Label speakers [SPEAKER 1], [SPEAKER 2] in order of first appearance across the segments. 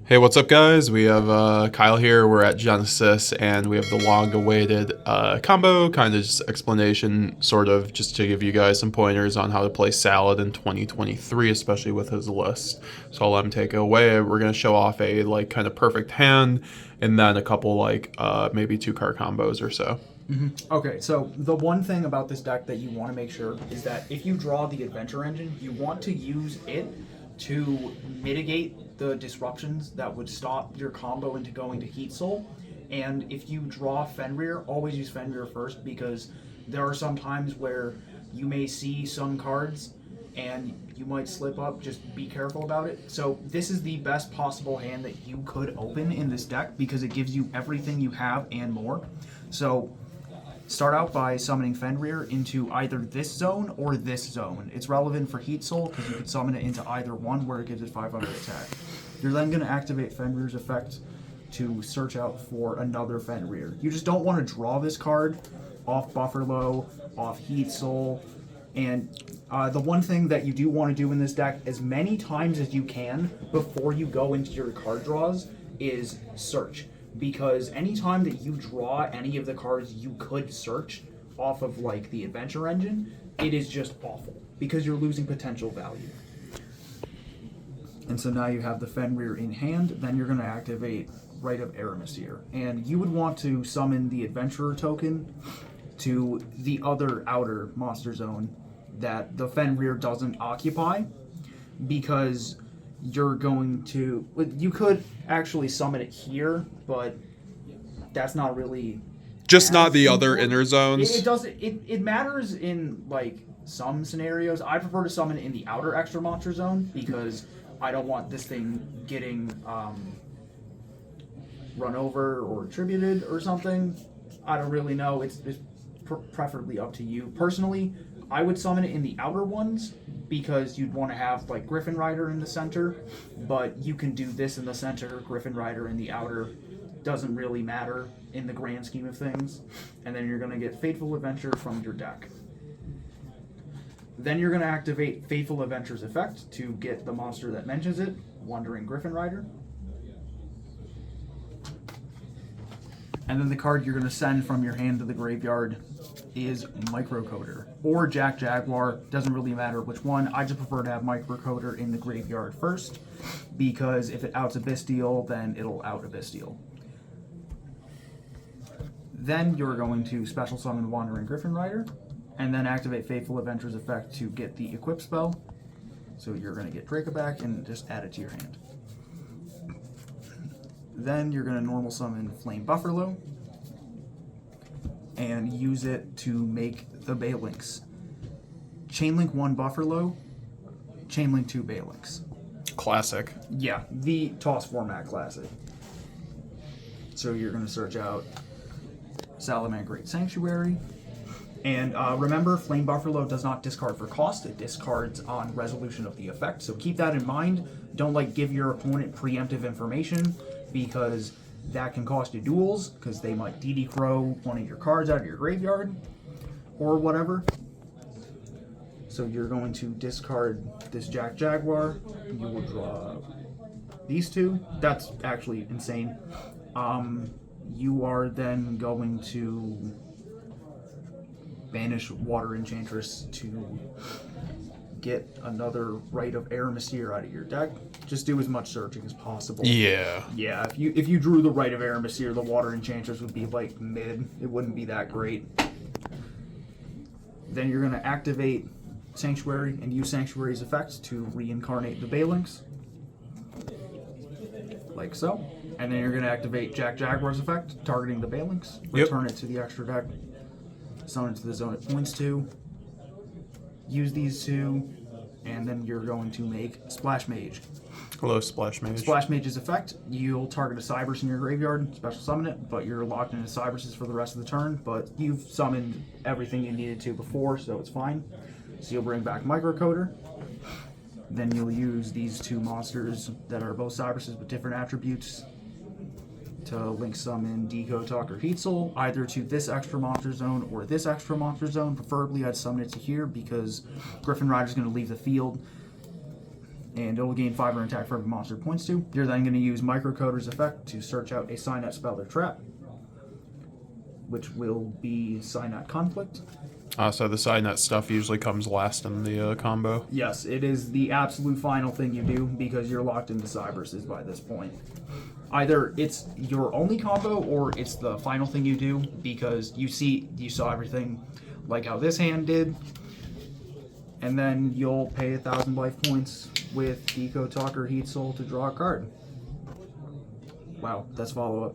[SPEAKER 1] Hey, what's up, guys? We have Kyle here. We're at Genesis, and we have the long-awaited combo kind of just explanation, sort of, just to give you guys some pointers on how to play Salad in 2023, especially with his list. So I'll let him take it away. We're gonna show off a kind of perfect hand, and then a couple maybe two card combos or so.
[SPEAKER 2] Okay, so the one thing about this deck that you want to make sure is that if you draw the Adventure Engine, you want to use it to mitigate the disruptions that would stop your combo into going to Heat Soul. And if you draw Fenrir, always use Fenrir first, because there are some times where you may see some cards and you might slip up. Just be careful about it. So this is the best possible hand that you could open in this deck because it gives you everything you have and more. So start out by summoning Fenrir into either this zone or this zone. It's relevant for Heat Soul because you can summon it into either one where it gives it 500 attack. You're then going to activate Fenrir's effect to search out for another Fenrir. You just don't want to draw this card off Bufferlow, off Heat Soul, and the one thing that you do want to do in this deck as many times as you can before you go into your card draws is search. Because anytime that you draw any of the cards you could search off of like the Adventure Engine, it is just awful because you're losing potential value. And so now you have the Fenrir in hand, then you're going to activate Rite of Aramesir. And you would want to summon the Adventurer token to the other outer monster zone that the Fenrir doesn't occupy, because you're going to... You could actually summon it here, but that's not really...
[SPEAKER 1] Just not the other inner zones?
[SPEAKER 2] It doesn't... It matters in, like, some scenarios. I prefer to summon it in the outer extra monster zone, because I don't want this thing getting run over or attributed or something. I don't really know. It's preferably up to you. Personally, I would summon it in the outer ones because you'd want to have like Griffin Rider in the center, but you can do this in the center, Griffin Rider in the outer. Doesn't really matter in the grand scheme of things. And then you're going to get Fateful Adventure from your deck. Then you're going to activate Fateful Adventure's effect to get the monster that mentions it, Wandering Griffin Rider. And then the card you're going to send from your hand to the graveyard is Microcoder or Jack Jaguar. Doesn't really matter which one. I just prefer to have Microcoder in the graveyard first, because if it outs a Bestial, then it'll out a Bestial. Then you're going to special summon Wandering Griffin Rider, and then activate Fateful Adventure's effect to get the equip spell. So you're going to get Draco back and just add it to your hand. Then you're going to normal summon Flame Bufferlow and use it to make the Balinks. Chainlink 1 Bufferlow, Chainlink 2 Balinks.
[SPEAKER 1] Classic.
[SPEAKER 2] Yeah, the toss format classic. So you're going to search out Salamangreat Sanctuary. And remember, Flame Bufferlow does not discard for cost. It discards on resolution of the effect. So keep that in mind. Don't give your opponent preemptive information, because that can cost you duels, because they might DD Crow one of your cards out of your graveyard or whatever. So you're going to discard this Jack Jaguar. You will draw these two. That's actually insane. You are then going to banish Water Enchantress to get another Rite of Aramesir out of your deck. Just do as much searching as possible.
[SPEAKER 1] Yeah.
[SPEAKER 2] Yeah, if you drew the Rite of Aramesir, the Water Enchantress would be like mid. It wouldn't be that great. Then you're going to activate Sanctuary and use Sanctuary's effect to reincarnate the Balinks. Like so. And then you're going to activate Jack Jaguar's effect, targeting the Balinks. Return it to the extra deck. Summon it to the zone it points to. Use these two, and then you're going to make Splash Mage.
[SPEAKER 1] Hello, Splash Mage.
[SPEAKER 2] Splash Mage's effect, you'll target a Cybers in your graveyard, special summon it, but you're locked into Cyberses for the rest of the turn, but you've summoned everything you needed to before, so it's fine. So you'll bring back Microcoder. Then you'll use these two monsters that are both Cyberses with different attributes to link summon Deco, Talk, or Heat Soul, either to this extra monster zone or this extra monster zone. Preferably I'd summon it to here because Griffin Rider's going to leave the field. and it'll gain 500 attack for every monster it points to. You're then going to use Microcoder's effect to search out a Signet spell or trap, which will be Signet Conflict.
[SPEAKER 1] So the side net stuff usually comes last in the combo.
[SPEAKER 2] Yes, it is the absolute final thing you do because you're locked into Cyberses by this point. Either it's your only combo or it's the final thing you do because you saw everything like how this hand did, and then you'll pay 1,000 life points with Deco Talker Heat Soul to draw a card. Wow, that's follow-up.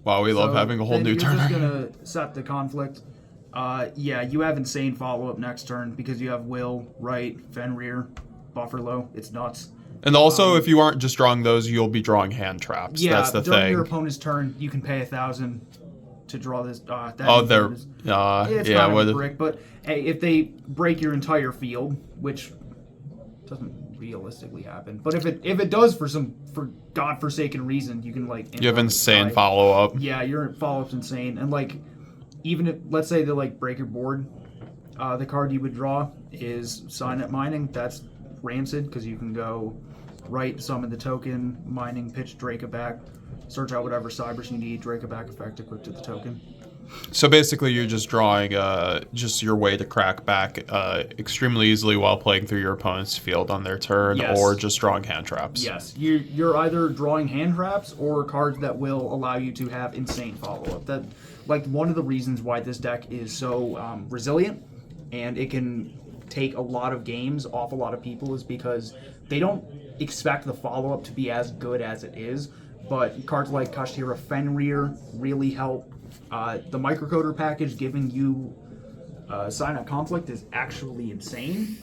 [SPEAKER 1] Wow, we love having a whole new turn.
[SPEAKER 2] You're just gonna set the conflict. Yeah, you have insane follow-up next turn because you have Will, Right, Fenrir, Bufferlow. It's nuts.
[SPEAKER 1] And also, if you aren't just drawing those, you'll be drawing hand traps.
[SPEAKER 2] Yeah,
[SPEAKER 1] that's the
[SPEAKER 2] during
[SPEAKER 1] thing.
[SPEAKER 2] your opponent's turn, you can pay 1,000 to draw this.
[SPEAKER 1] It's
[SPEAKER 2] kind
[SPEAKER 1] yeah,
[SPEAKER 2] of a brick, but hey, if they break your entire field, which doesn't realistically happen, but if it does for godforsaken reason, you can like.
[SPEAKER 1] You have insane follow up.
[SPEAKER 2] Yeah, your follow up's insane, and like even if let's say they like break your board, the card you would draw is Signet Mining. That's rancid because you can go right, summon the token, mining, pitch Draca back, search out whatever cybers you need, Draca back effect equipped to the token.
[SPEAKER 1] So basically, you're just drawing just your way to crack back extremely easily while playing through your opponent's field on their turn,
[SPEAKER 2] Yes.
[SPEAKER 1] or just drawing hand traps.
[SPEAKER 2] Yes, you're either drawing hand traps or cards that will allow you to have insane follow-up. That, like, one of the reasons why this deck is so resilient and it can take a lot of games off a lot of people is because they don't expect the follow-up to be as good as it is, but cards like Kashtira, Fenrir really help. The microcoder package giving you Signet Conflict is actually insane.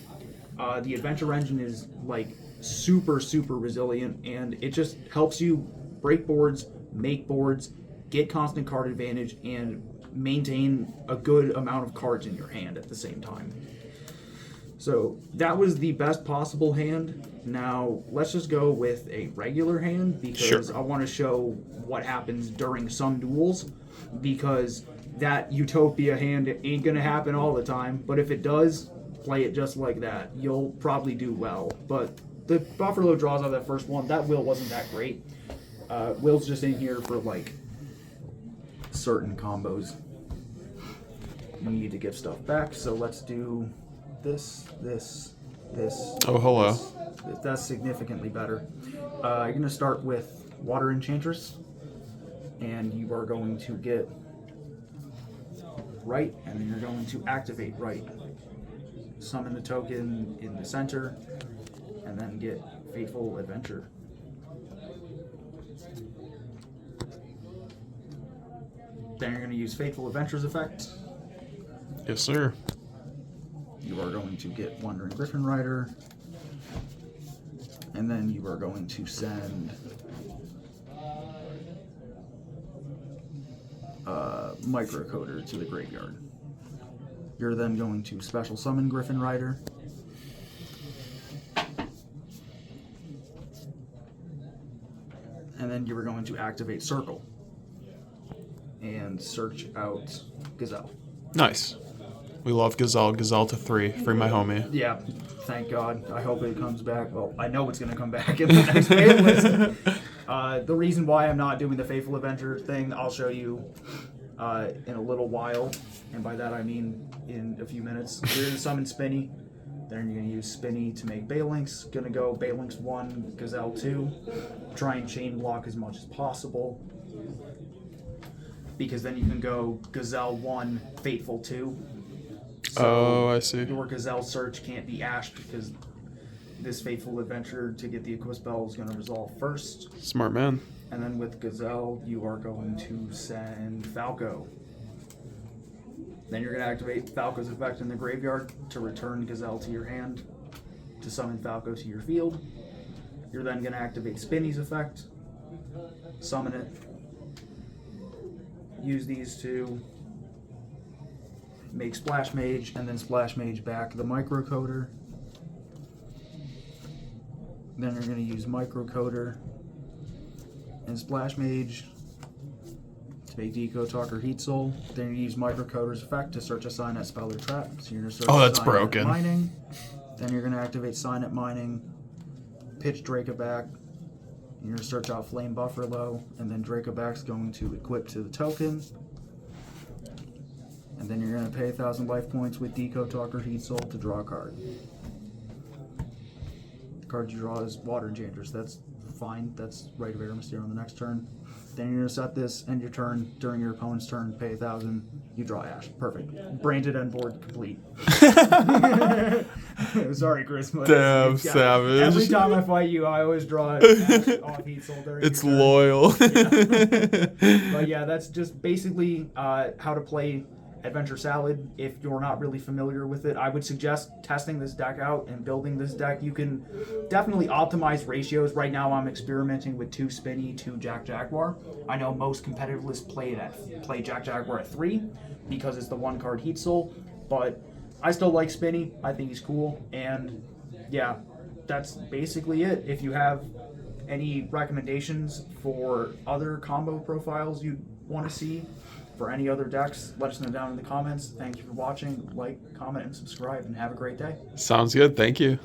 [SPEAKER 2] The Adventure Engine is like super resilient, and it just helps you break boards, make boards, get constant card advantage, and maintain a good amount of cards in your hand at the same time. So that was the best possible hand. Now let's just go with a regular hand because I want to show what happens during some duels, because that Utopia hand ain't going to happen all the time, but if it does, play it just like that. You'll probably do well. But the Bufferlow draws out that first one. That Will wasn't that great. Will's just in here for like certain combos. You need to give stuff back, so let's do this.
[SPEAKER 1] Oh, hello.
[SPEAKER 2] This. That's significantly better. You're going to start with Water Enchantress, and you are going to get Right, and then you're going to activate Right. Summon the token in the center, and then get Fateful Adventure. Then you're going to use Fateful Adventure's effect.
[SPEAKER 1] Yes, sir.
[SPEAKER 2] You are going to get Wandering Griffin Rider, and then you are going to send Microcoder to the graveyard. You're then going to special summon Griffin Rider, and then you are going to activate Circle and search out Gazelle.
[SPEAKER 1] Nice. We love Gazelle. Gazelle to 3. Free my homie.
[SPEAKER 2] Yeah, thank God. I hope it comes back. Well, I know it's going to come back in the next playlist. The reason why I'm not doing the Faithful Adventure thing, I'll show you in a little while. And by that I mean in a few minutes. You're going to summon Spinny. Then you're going to use Spinny to make Balinx. Going to go Balinx 1, Gazelle 2. Try and chain block as much as possible, because then you can go Gazelle 1, Fateful 2. So
[SPEAKER 1] I see.
[SPEAKER 2] your Gazelle search can't be ashed because this Fateful Adventure to get the Equip spell is going to resolve first.
[SPEAKER 1] Smart man.
[SPEAKER 2] And then with Gazelle, you are going to send Falco. Then you're going to activate Falco's effect in the graveyard to return Gazelle to your hand, to summon Falco to your field. You're then going to activate Spinny's effect, summon it, use these two, make Splash Mage, and then Splash Mage back the Microcoder. Then you're going to use Microcoder and Splash Mage to make Deco Talker Heat Soul. Then you use Microcoder's effect to search a Signet spell or trap. So you're going to search
[SPEAKER 1] Oh, that's
[SPEAKER 2] Signet
[SPEAKER 1] broken.
[SPEAKER 2] Mining. Then you're going to activate Signet Mining, pitch Dracoback. You're going to search out Flame Buffalo, and then Dracoback's going to equip to the token. And then you're going to pay 1,000 life points with Deco Talker Heat Soul to draw a card. The card you draw is Water Enchantress. That's fine. That's right of Air Mysterio on the next turn. Then you're going to set this, end your turn. During your opponent's turn, pay 1,000. You draw Ash. Perfect. Branded end board complete. Sorry, Chris. But
[SPEAKER 1] Damn, savage.
[SPEAKER 2] Every time I fight you, I always draw Ash off Heat Soul during
[SPEAKER 1] It's
[SPEAKER 2] your turn.
[SPEAKER 1] loyal.
[SPEAKER 2] But yeah, that's just basically how to play Adventure Salad. If you're not really familiar with it, I would suggest testing this deck out and building this deck. You can definitely optimize ratios. Right now I'm experimenting with 2 Spinny, 2 Jack Jaguar. I know most competitive lists play Jack Jaguar at 3 because it's the 1 card Heat Soul, but I still like Spinny. I think he's cool, and yeah, that's basically it. If you have any recommendations for other combo profiles you want to see for any other decks, let us know down in the comments. Thank you for watching. Like, comment, and subscribe, and have a great day.
[SPEAKER 1] Sounds good. Thank you.